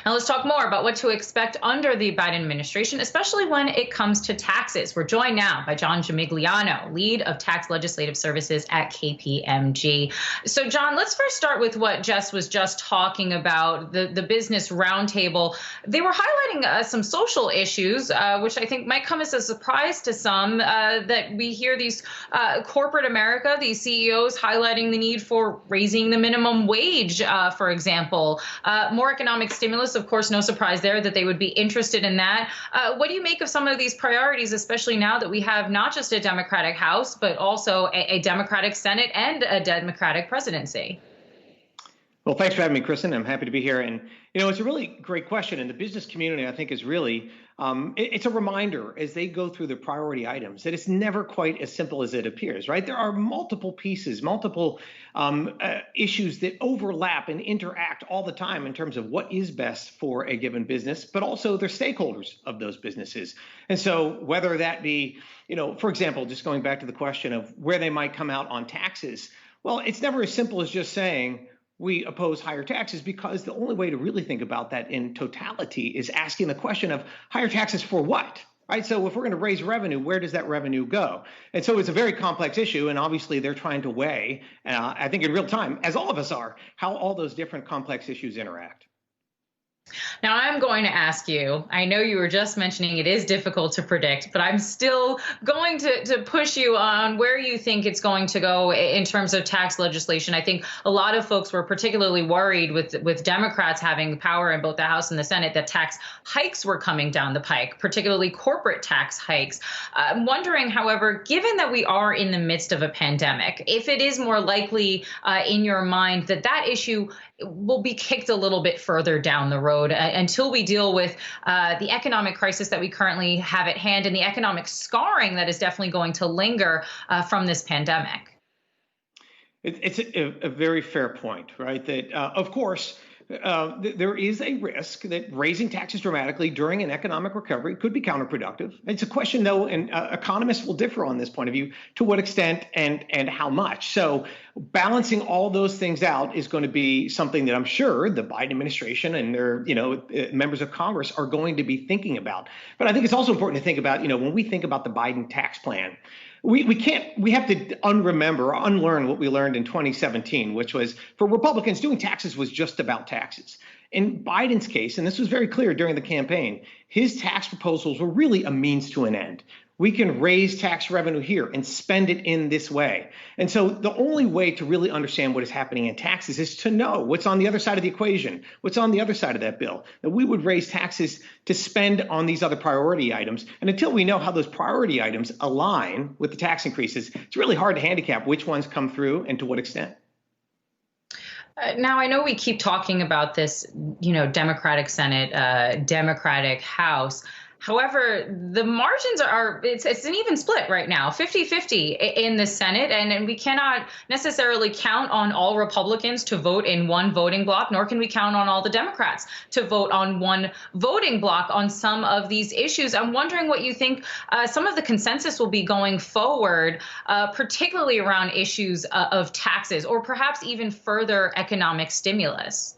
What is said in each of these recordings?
Now let's talk more about what to expect under the Biden administration, especially when it comes to taxes. We're joined now by John Gimigliano, lead of tax legislative services at KPMG. So John, let's first start with what Jess was just talking about, the business roundtable. They were highlighting some social issues, which I think might come as a surprise to some, that we hear these corporate America, these CEOs highlighting the need for raising the minimum wage, for example, more economic stimulus. Of course, no surprise there that they would be interested in that. What do you make of some of these priorities, especially now that we have not just a Democratic House, but also a Democratic Senate and a Democratic presidency? Well, thanks for having me, Kristin. I'm happy to be here. And, it's a really great question. And the business community, I think, is really, it's a reminder as they go through the priority items that it's never quite as simple as it appears, right? There are multiple pieces, multiple issues that overlap and interact all the time in terms of what is best for a given business, but also their stakeholders of those businesses. And so whether that be, for example, just going back to the question of where they might come out on taxes, well, it's never as simple as just saying, we oppose higher taxes, because the only way to really think about that in totality is asking the question of higher taxes for what, right? So if we're going to raise revenue, where does that revenue go? And so it's a very complex issue. And obviously they're trying to weigh, I think in real time, as all of us are, how all those different complex issues interact. Now, I'm going to ask you, I know you were just mentioning it is difficult to predict, but I'm still going to push you on where you think it's going to go in terms of tax legislation. I think a lot of folks were particularly worried with Democrats having power in both the House and the Senate that tax hikes were coming down the pike, particularly corporate tax hikes. I'm wondering, however, given that we are in the midst of a pandemic, if it is more likely in your mind that that issue will be kicked a little bit further down the road until we deal with the economic crisis that we currently have at hand and the economic scarring that is definitely going to linger from this pandemic. It's a very fair point, right? That, of course, there is a risk that raising taxes dramatically during an economic recovery could be counterproductive. It's a question, though, and economists will differ on this point of view, to what extent and how much. So balancing all those things out is going to be something that I'm sure the Biden administration and their members of Congress are going to be thinking about. But I think it's also important to think about, when we think about the Biden tax plan, we have to unlearn what we learned in 2017, which was for Republicans, doing taxes was just about taxes. In Biden's case, and this was very clear during the campaign, his tax proposals were really a means to an end. We can raise tax revenue here and spend it in this way. And so the only way to really understand what is happening in taxes is to know what's on the other side of the equation, what's on the other side of that bill, that we would raise taxes to spend on these other priority items. And until we know how those priority items align with the tax increases, it's really hard to handicap which ones come through and to what extent. Now, I know we keep talking about this, Democratic Senate, Democratic House. However, the margins it's an even split right now, 50-50 in the Senate, and we cannot necessarily count on all Republicans to vote in one voting block, nor can we count on all the Democrats to vote on one voting block on some of these issues. I'm wondering what you think some of the consensus will be going forward, particularly around issues of taxes or perhaps even further economic stimulus.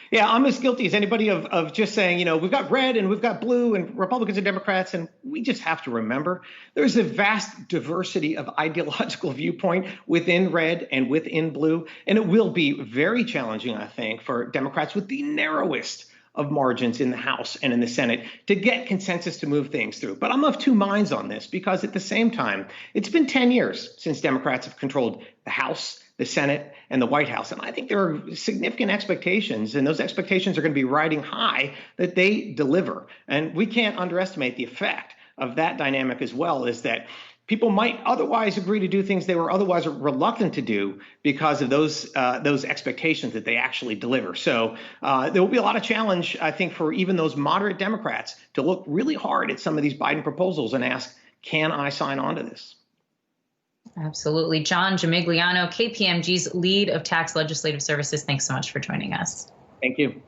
Yeah, I'm as guilty as anybody of just saying, we've got red and we've got blue and Republicans and Democrats, and we just have to remember there's a vast diversity of ideological viewpoint within red and within blue. And it will be very challenging, I think, for Democrats with the narrowest of margins in the House and in the Senate to get consensus to move things through. But I'm of two minds on this, because at the same time, it's been 10 years since Democrats have controlled the House, the Senate, and the White House. And I think there are significant expectations, and those expectations are going to be riding high that they deliver. And we can't underestimate the effect of that dynamic as well, is that people might otherwise agree to do things they were otherwise reluctant to do because of those expectations that they actually deliver. So there will be a lot of challenge, I think, for even those moderate Democrats to look really hard at some of these Biden proposals and ask, can I sign on to this? Absolutely. John Gimigliano, KPMG's lead of tax legislative services. Thanks so much for joining us. Thank you.